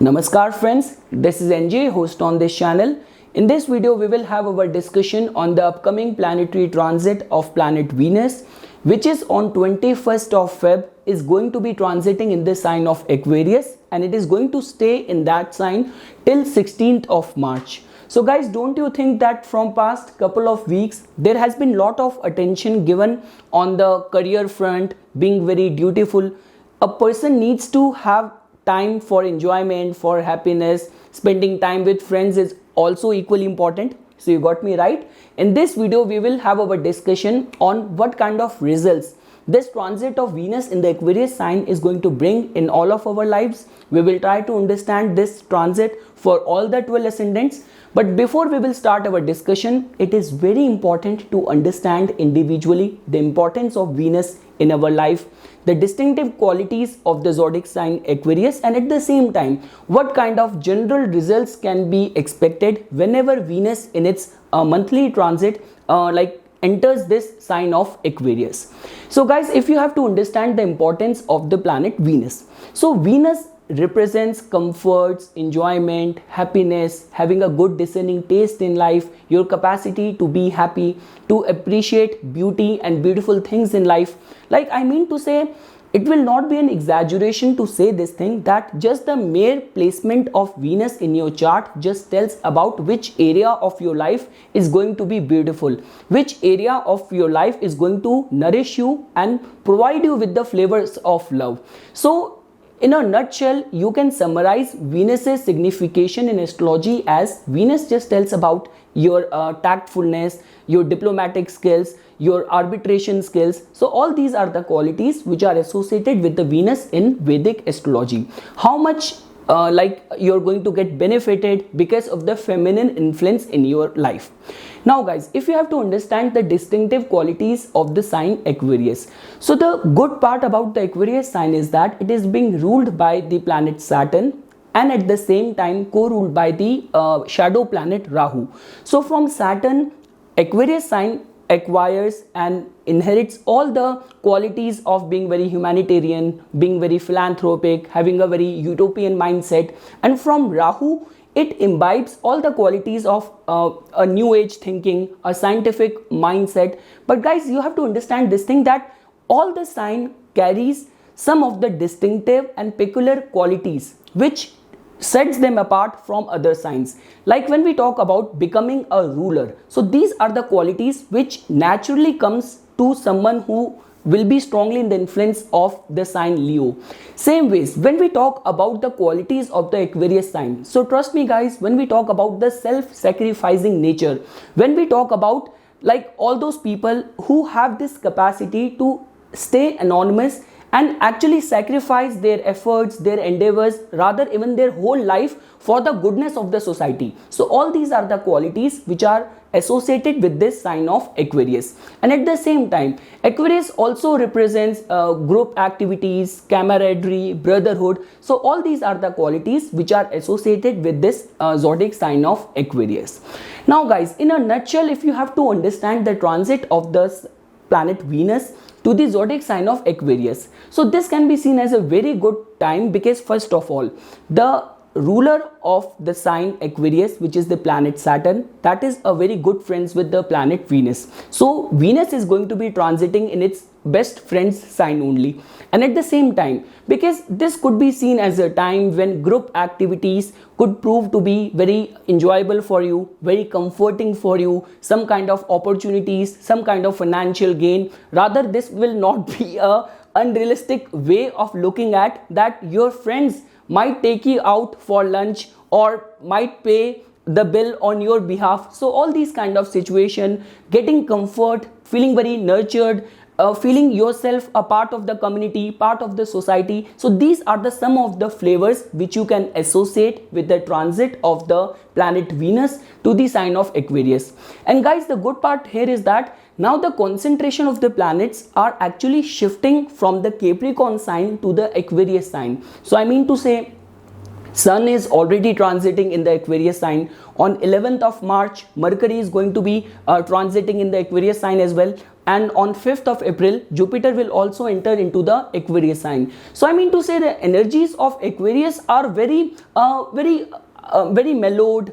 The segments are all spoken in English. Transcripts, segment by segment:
Namaskar friends, this is NJ, host on this channel. In this video, we will have our discussion on the upcoming planetary transit of planet Venus, which is on 21st of Feb, is going to be transiting in the sign of Aquarius, and it is going to stay in that sign till 16th of March. So guys, don't you think that from past couple of weeks, there has been lot of attention given on the career front, being very dutiful. A person needs to have time for enjoyment, for happiness. Spending time with friends is also equally important. So you got me right. In this video, we will have our discussion on what kind of results this transit of Venus in the Aquarius sign is going to bring in all of our lives. We will try to understand this transit for all the 12 ascendants. But before we will start our discussion, it is very important to understand individually the importance of Venus in our life, the distinctive qualities of the zodiac sign Aquarius, and at the same time, what kind of general results can be expected whenever Venus in its monthly transit enters this sign of Aquarius. So guys, if you have to understand the importance of the planet Venus, so Venus represents comforts, enjoyment, happiness, having a good discerning taste in life, your capacity to be happy, to appreciate beauty and beautiful things in life. I mean to say, it will not be an exaggeration to say this thing that just the mere placement of Venus in your chart just tells about which area of your life is going to be beautiful, which area of your life is going to nourish you and provide you with the flavors of love. So in a nutshell, you can summarize Venus's signification in astrology as Venus just tells about your tactfulness, your diplomatic skills, your arbitration skills. So all these are the qualities which are associated with the Venus in Vedic astrology. How much you're going to get benefited because of the feminine influence in your life. Now guys, if you have to understand the distinctive qualities of the sign Aquarius, so the good part about the Aquarius sign is that it is being ruled by the planet Saturn and at the same time co-ruled by the shadow planet Rahu. So from Saturn, Aquarius sign acquires and inherits all the qualities of being very humanitarian, being very philanthropic, having a very utopian mindset, and from Rahu it imbibes all the qualities of a new age thinking, a scientific mindset. But guys, you have to understand this thing that all the sign carries some of the distinctive and peculiar qualities which sets them apart from other signs. Like when we talk about becoming a ruler, so these are the qualities which naturally comes to someone who will be strongly in the influence of the sign Leo. Same ways, when we talk about the qualities of the Aquarius sign, so trust me guys, when we talk about the self-sacrificing nature, when we talk about all those people who have this capacity to stay anonymous and actually sacrifice their efforts, their endeavors, rather even their whole life for the goodness of the society. So all these are the qualities which are associated with this sign of Aquarius. And at the same time, Aquarius also represents group activities, camaraderie, brotherhood. So all these are the qualities which are associated with this zodiac sign of Aquarius. Now guys, in a nutshell, if you have to understand the transit of the planet Venus to the zodiac sign of Aquarius, so this can be seen as a very good time because first of all, the ruler of the sign Aquarius, which is the planet Saturn, that is a very good friends with the planet Venus. So Venus is going to be transiting in its best friend's sign only. And at the same time, because this could be seen as a time when group activities could prove to be very enjoyable for you, very comforting for you, some kind of opportunities, some kind of financial gain. Rather, this will not be a unrealistic way of looking at that your friends might take you out for lunch or might pay the bill on your behalf. So all these kind of situation, getting comfort, feeling very nurtured, feeling yourself a part of the community, part of the society. So these are the some of the flavors which you can associate with the transit of the planet Venus to the sign of Aquarius. And guys, the good part here is that now the concentration of the planets are actually shifting from the Capricorn sign to the Aquarius sign. So I mean to say, Sun is already transiting in the Aquarius sign. On 11th of March, Mercury is going to be transiting in the Aquarius sign as well. and on 5th of April, Jupiter will also enter into the Aquarius sign. So I mean to say the energies of Aquarius are very mellowed,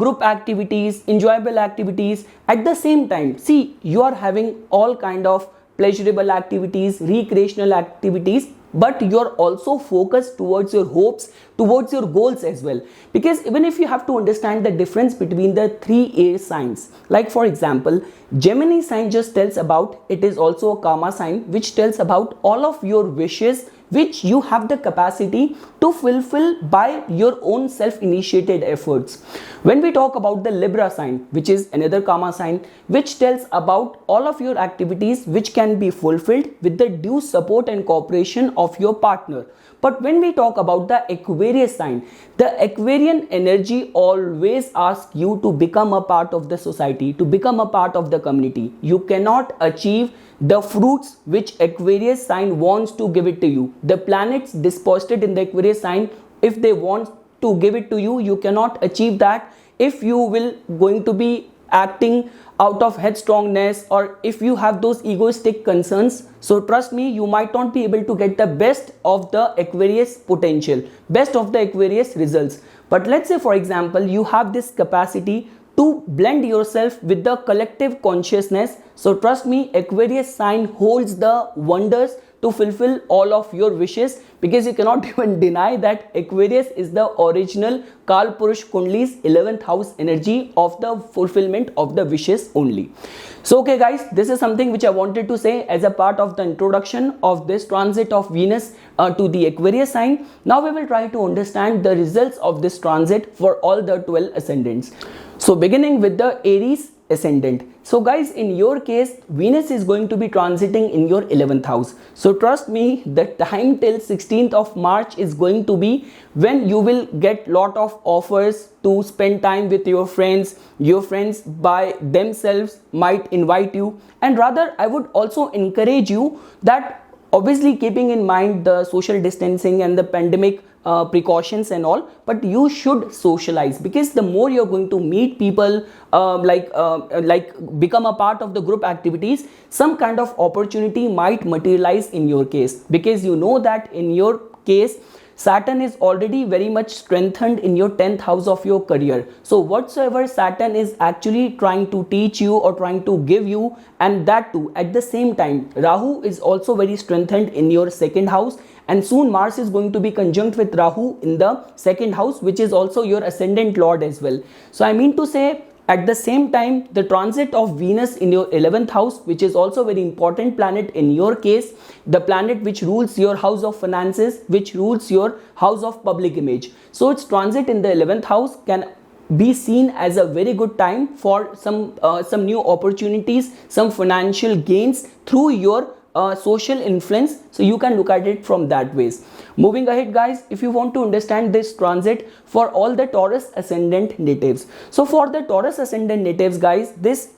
group activities, enjoyable activities. At the same time, see, you are having all kind of pleasurable activities, recreational activities, but you're also focused towards your hopes, towards your goals as well. Because even if you have to understand the difference between the three air signs, like for example, Gemini sign just tells about, it is also a karma sign, which tells about all of your wishes which you have the capacity to fulfill by your own self-initiated efforts. When we talk about the Libra sign, which is another karma sign, which tells about all of your activities which can be fulfilled with the due support and cooperation of your partner. But when we talk about the Aquarius sign, the Aquarian energy always asks you to become a part of the society, to become a part of the community. You cannot achieve the fruits which Aquarius sign wants to give it to you. The planets disposed in the Aquarius sign, if they want to give it to you, you cannot achieve that if you will going to be acting out of headstrongness, or if you have those egoistic concerns. So trust me, you might not be able to get the best of the Aquarius potential, best of the Aquarius results. But let's say for example, you have this capacity to blend yourself with the collective consciousness. So trust me, Aquarius sign holds the wonders to fulfill all of your wishes, because you cannot even deny that Aquarius is the original Kalpurush Kundli's 11th house energy of the fulfillment of the wishes only. So okay guys, this is something which I wanted to say as a part of the introduction of this transit of Venus to the Aquarius sign. Now we will try to understand the results of this transit for all the 12 ascendants. So beginning with the Aries ascendant. So guys, in your case, Venus is going to be transiting in your 11th house. So trust me, the time till 16th of March is going to be when you will get lot of offers to spend time with your friends. Your friends by themselves might invite you, and rather I would also encourage you that, obviously keeping in mind the social distancing and the pandemic precautions and all, but you should socialize, because the more you're going to meet people, like become a part of the group activities, some kind of opportunity might materialize in your case. Because you know that in your case, Saturn is already very much strengthened in your 10th house of your career. So whatsoever Saturn is actually trying to teach you or trying to give you, and that too at the same time, Rahu is also very strengthened in your 2nd house, and soon Mars is going to be conjunct with Rahu in the 2nd house, which is also your ascendant lord as well. So I mean to say, at the same time, the transit of Venus in your 11th house, which is also very important planet in your case, the planet which rules your house of finances, which rules your house of public image. So its transit in the 11th house can be seen as a very good time for some new opportunities, some financial gains through your social influence. So you can look at it from that ways. Moving ahead guys, if you want to understand this transit for all the Taurus ascendant natives. So for the Taurus ascendant natives guys, this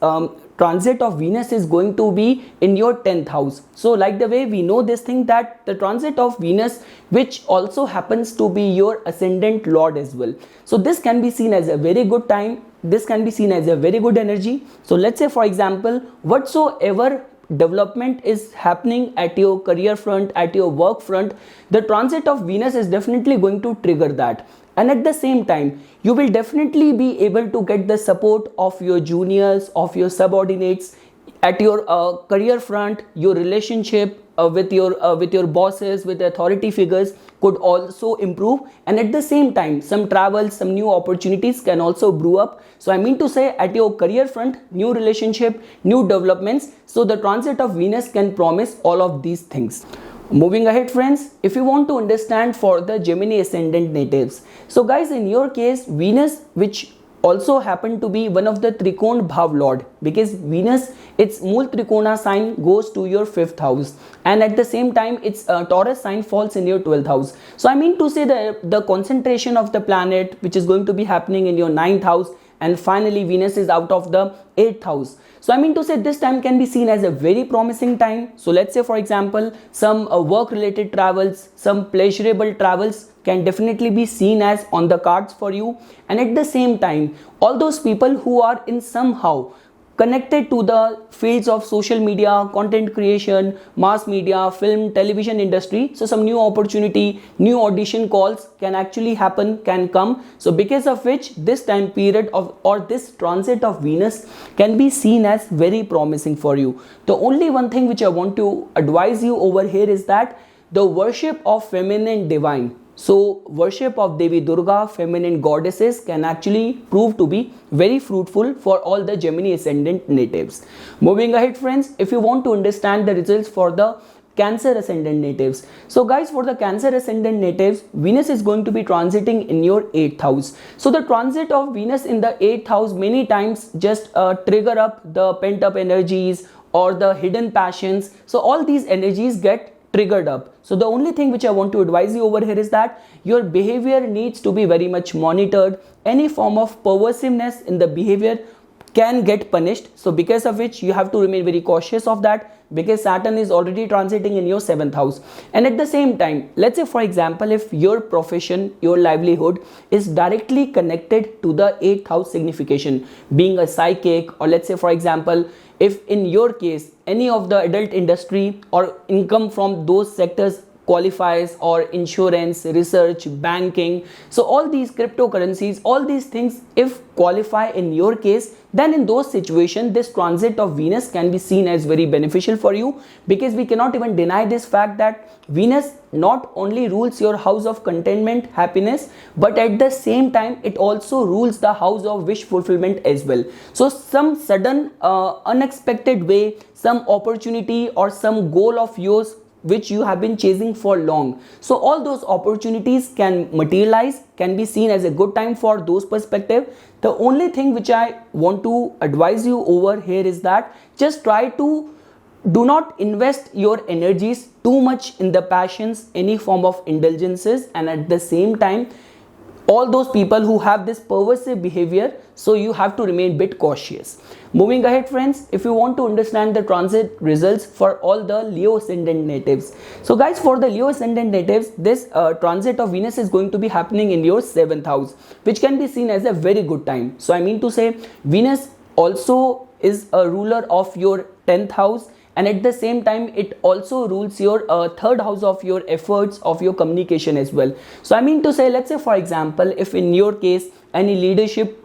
transit of Venus is going to be in your 10th house. So like the way we know this thing, that the transit of Venus, which also happens to be your ascendant lord as well. So this can be seen as a very good time. This can be seen as a very good energy. So let's say for example, whatsoever development is happening at your career front, at your work front, the transit of Venus is definitely going to trigger that. And at the same time, you will definitely be able to get the support of your juniors, of your subordinates at your career front. Your relationship with your bosses, with authority figures could also improve, and at the same time some travel, some new opportunities can also brew up. So I mean to say, at your career front, new relationship, new developments. So the transit of Venus can promise all of these things. Moving ahead friends, if you want to understand for the Gemini ascendant natives, so guys, in your case, Venus, which also happen to be one of the Trikona Bhav Lord, because Venus, its Mool Trikona sign goes to your 5th house, and at the same time its Taurus sign falls in your 12th house. So I mean to say the concentration of the planet which is going to be happening in your 9th house, and finally Venus is out of the 8th house. So I mean to say, this time can be seen as a very promising time. So let's say for example, some work related travels, some pleasurable travels can definitely be seen as on the cards for you. And at the same time, all those people who are in somehow connected to the fields of social media, content creation, mass media, film, television industry. So some new opportunity, new audition calls can actually happen, can come. So because of which this time period of or this transit of Venus can be seen as very promising for you. The only one thing which I want to advise you over here is that the worship of feminine divine. So worship of Devi Durga, feminine goddesses, can actually prove to be very fruitful for all the Gemini ascendant natives. Moving ahead friends, if you want to understand the results for the Cancer ascendant natives. So guys, for the Cancer ascendant natives, Venus is going to be transiting in your 8th house. So the transit of Venus in the 8th house many times just trigger up the pent up energies or the hidden passions. So all these energies get triggered up. So the only thing which I want to advise you over here is that your behavior needs to be very much monitored. Any form of perversiveness in the behavior can get punished. So because of which you have to remain very cautious of that, because Saturn is already transiting in your 7th house. And at the same time, let's say for example, if your profession, your livelihood is directly connected to the 8th house signification, being a psychic, or let's say for example, if in your case any of the adult industry or income from those sectors qualifies, or insurance, research, banking, so all these cryptocurrencies, all these things if qualify in your case, then in those situations this transit of Venus can be seen as very beneficial for you, because we cannot even deny this fact that Venus not only rules your house of contentment, happiness, but at the same time it also rules the house of wish fulfillment as well. So some sudden unexpected way, some opportunity or some goal of yours which you have been chasing for long, so all those opportunities can materialize, can be seen as a good time for those perspective. The only thing which I want to advise you over here is that just try to do not invest your energies too much in the passions, any form of indulgences, and at the same time all those people who have this perversive behavior, so you have to remain bit cautious. Moving ahead friends, if you want to understand the transit results for all the Leo ascendant natives, so guys, for the Leo ascendant natives, this transit of Venus is going to be happening in your 7th house, which can be seen as a very good time. So I mean to say, Venus also is a ruler of your 10th house, and at the same time it also rules your 3rd house of your efforts, of your communication as well. So I mean to say, let's say for example, if in your case any leadership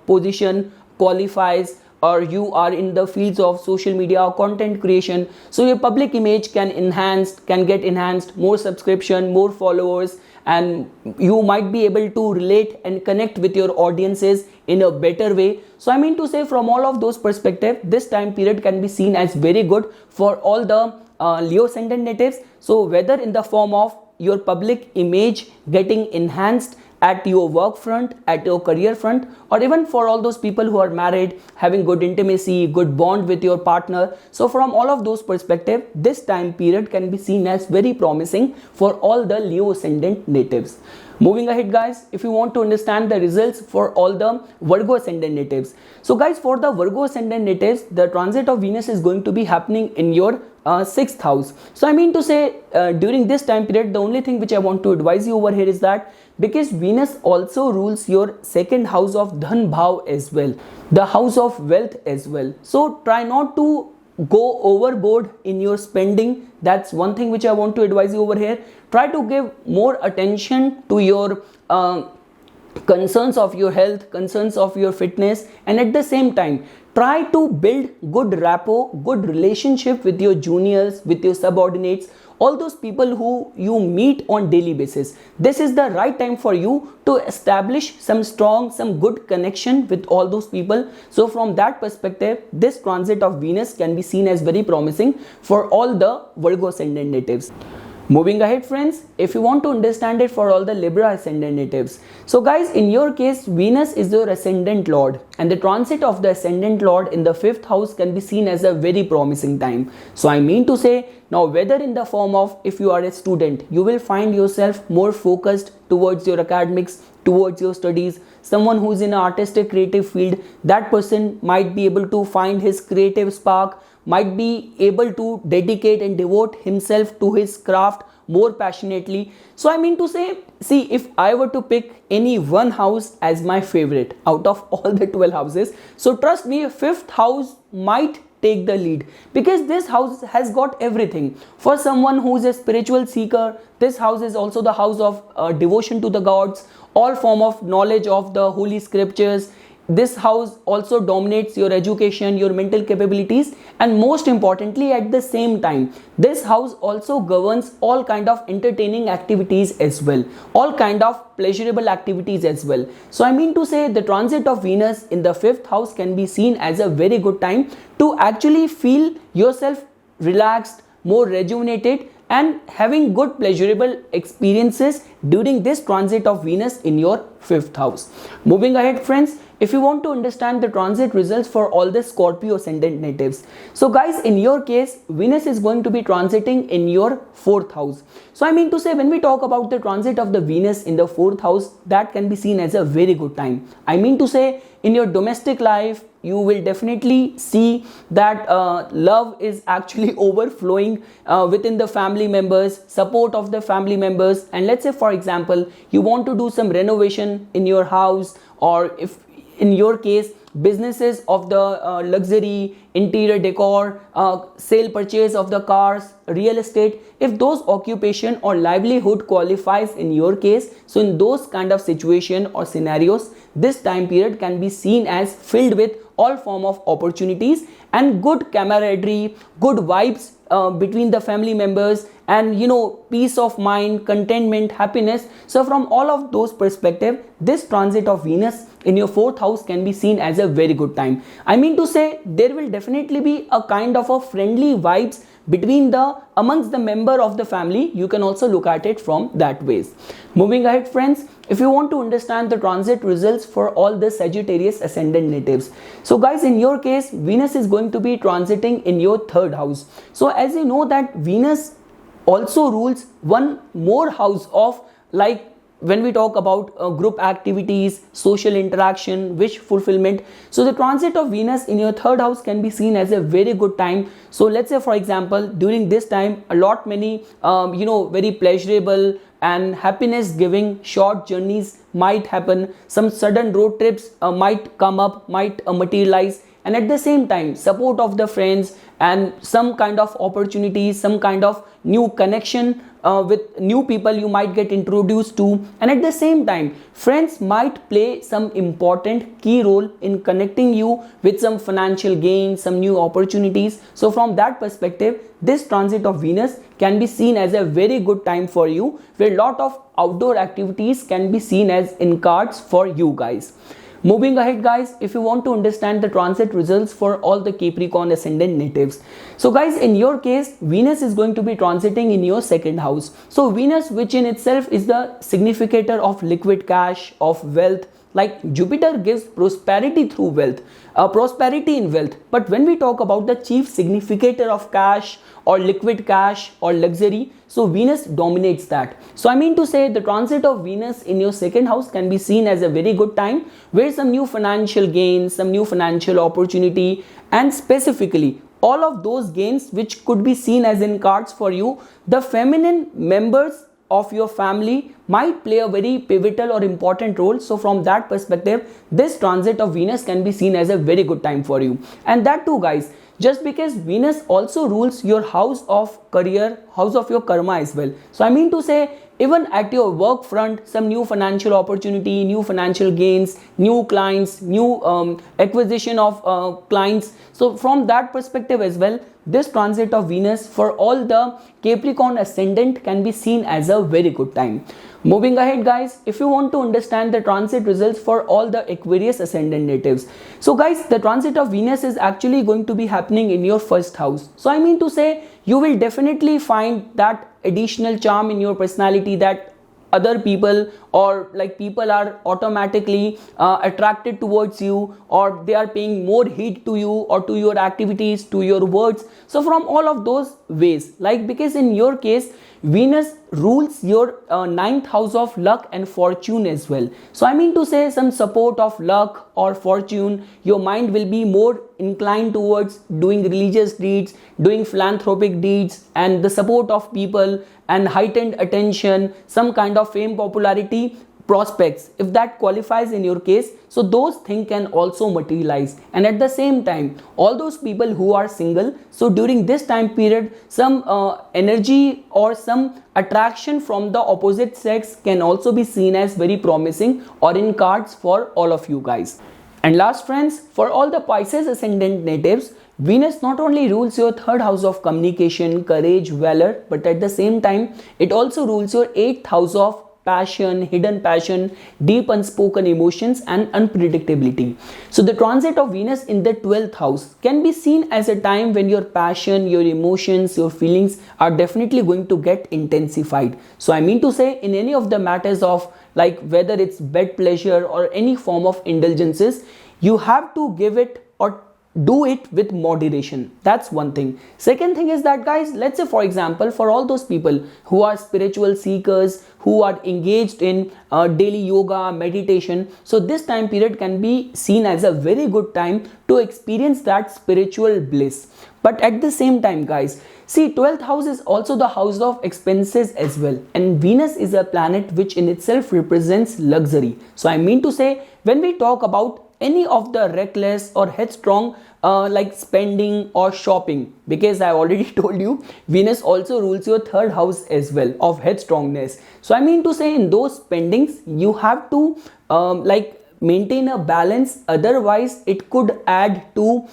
position qualifies, or you are in the fields of social media or content creation, so your public image can get enhanced, more subscription, more followers, and you might be able to relate and connect with your audiences in a better way. So I mean to say, from all of those perspectives, this time period can be seen as very good for all the Leo ascendant natives. So whether in the form of your public image getting enhanced at your work front, at your career front, or even for all those people who are married, having good intimacy, good bond with your partner. So from all of those perspectives, this time period can be seen as very promising for all the Leo ascendant natives. Moving ahead guys, if you want to understand the results for all the Virgo ascendant natives. So guys, for the Virgo ascendant natives, the transit of Venus is going to be happening in your 6th house. So I mean to say, during this time period, the only thing which I want to advise you over here is that because Venus also rules your 2nd house of Dhan Bhav as well, the house of wealth as well. So try not to go overboard in your spending. That's one thing which I want to advise you over here. Try to give more attention to your concerns of your health, concerns of your fitness, and at the same time try to build good rapport, good relationship with your juniors, with your subordinates, all those people who you meet on daily basis. This is the right time for you to establish some strong, some good connection with all those people. So from that perspective, this transit of Venus can be seen as very promising for all the Virgo ascendant natives. Moving ahead friends, if you want to understand it for all the Libra ascendant natives. So guys, in your case, Venus is your ascendant lord, and the transit of the ascendant lord in the 5th house can be seen as a very promising time. So I mean to say, now whether in the form of, if you are a student, you will find yourself more focused towards your academics, towards your studies. Someone who is in an artistic creative field, that person might be able to find his creative spark, might be able to dedicate and devote himself to his craft more passionately. So I mean to say, see, if I were to pick any one house as my favorite out of all the 12 houses, so trust me, fifth house might take the lead, because this house has got everything. For someone who is a spiritual seeker, this house is also the house of devotion to the gods, all form of knowledge of the holy scriptures. This house also dominates your education, your mental capabilities, and most importantly, at the same time, this house also governs all kind of entertaining activities as well, all kind of pleasurable activities as well. So I mean to say, the transit of Venus in the fifth house can be seen as a very good time to actually feel yourself relaxed, more rejuvenated, and having good pleasurable experiences during this transit of Venus in your fifth house. Moving ahead, friends, if you want to understand the transit results for all the Scorpio ascendant natives, so guys, in your case, Venus is going to be transiting in your fourth house. So I mean to say, when we talk about the transit of the Venus in the fourth house, that can be seen as a very good time. I mean to say, in your domestic life, you will definitely see that love is actually overflowing within the family members, support of the family members. And let's say, for example, you want to do some renovation in your house, or if in your case, businesses of the luxury, interior decor, sale purchase of the cars, real estate, if those occupation or livelihood qualifies in your case, so in those kind of situation or scenarios, this time period can be seen as filled with all form of opportunities and good camaraderie, good vibes between the family members, and peace of mind, contentment, happiness. So from all of those perspective, this transit of Venus in your fourth house can be seen as a very good time. I mean to say, there will definitely be a kind of a friendly vibes between amongst the member of the family. You can also look at it from that ways. Moving ahead, friends, if you want to understand the transit results for all the Sagittarius ascendant natives, so guys, in your case, Venus is going to be transiting in your third house. So as you know that Venus also rules one more house of, like, when we talk about group activities, social interaction, wish fulfillment. So the transit of Venus in your third house can be seen as a very good time. So let's say, for example, during this time, a lot many very pleasurable and happiness giving short journeys might happen. Some sudden road trips might come up, might materialize, and at the same time, support of the friends and some kind of opportunities, some kind of new connection with new people you might get introduced to. And at the same time, friends might play some important key role in connecting you with some financial gain, some new opportunities. So from that perspective, this transit of Venus can be seen as a very good time for you, where a lot of outdoor activities can be seen as in cards for you guys. Moving ahead, guys, if you want to understand the transit results for all the Capricorn ascendant natives, so guys, in your case, Venus is going to be transiting in your second house. So Venus, which in itself is the significator of liquid cash, of wealth, like Jupiter gives prosperity through wealth, prosperity in wealth. But when we talk about the chief significator of cash or liquid cash or luxury, so Venus dominates that. So I mean to say, the transit of Venus in your second house can be seen as a very good time, where some new financial gains, some new financial opportunity, and specifically all of those gains which could be seen as in cards for you, the feminine members of your family might play a very pivotal or important role. So from that perspective, this transit of Venus can be seen as a very good time for you. And that too, guys, just because Venus also rules your house of career, house of your karma as well. So I mean to say, even at your work front, some new financial opportunity, new financial gains, new clients, new acquisition of clients. So from that perspective as well, this transit of Venus for all the Capricorn ascendant can be seen as a very good time. Moving ahead, guys, if you want to understand the transit results for all the Aquarius ascendant natives, so guys, the transit of Venus is actually going to be happening in your first house. So I mean to say, you will definitely find that additional charm in your personality, that other people or like people are automatically attracted towards you, or they are paying more heed to you or to your activities, to your words. So from all of those ways, like, because in your case, Venus rules your ninth house of luck and fortune as well. So I mean to say, some support of luck or fortune, your mind will be more inclined towards doing religious deeds, doing philanthropic deeds, and the support of people and heightened attention, some kind of fame, popularity, prospects, if that qualifies in your case. So those things can also materialize. And at the same time, all those people who are single, so during this time period, some energy or some attraction from the opposite sex can also be seen as very promising or in cards for all of you guys. And last friends, for all the Pisces ascendant natives, Venus not only rules your third house of communication, courage, valor, but at the same time, it also rules your eighth house of passion, hidden passion, deep unspoken emotions, and unpredictability. So the transit of Venus in the 12th house can be seen as a time when your passion, your emotions, your feelings are definitely going to get intensified. So I mean to say, in any of the matters of like whether it's bed pleasure or any form of indulgences, you have to give it or do it with moderation. That's one thing. Second thing is that, guys, let's say for example, for all those people who are spiritual seekers, who are engaged in daily yoga, meditation, so this time period can be seen as a very good time to experience that spiritual bliss. But at the same time, guys, see, 12th house is also the house of expenses as well, and Venus is a planet which in itself represents luxury. So I mean to say, when we talk about any of the reckless or headstrong like spending or shopping, because I already told you Venus also rules your third house as well of headstrongness. So I mean to say, in those spendings you have to like maintain a balance, otherwise it could add to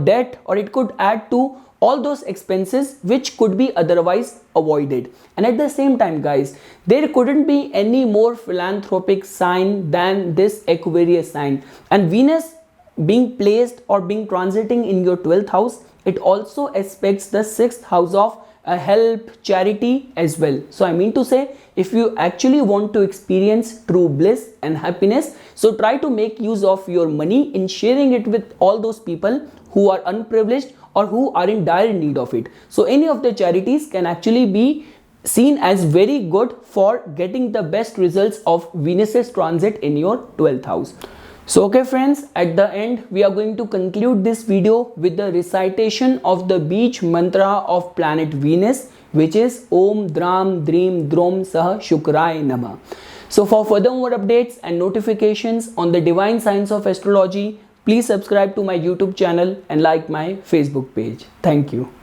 debt, or it could add to all those expenses which could be otherwise avoided. And at the same time, guys, there couldn't be any more philanthropic sign than this Aquarius sign. And Venus being placed or being transiting in your 12th house, it also aspects the 6th house of help, charity as well. So I mean to say, if you actually want to experience true bliss and happiness, so try to make use of your money in sharing it with all those people who are unprivileged or who are in dire need of it. So any of the charities can actually be seen as very good for getting the best results of Venus's transit in your 12th house. So okay friends, at the end we are going to conclude this video with the recitation of the Beej mantra of planet Venus, which is Om Dram Dream Drom Sah Shukrai Namah. So for further more updates and notifications on the divine science of astrology, please subscribe to my YouTube channel and like my Facebook page. Thank you.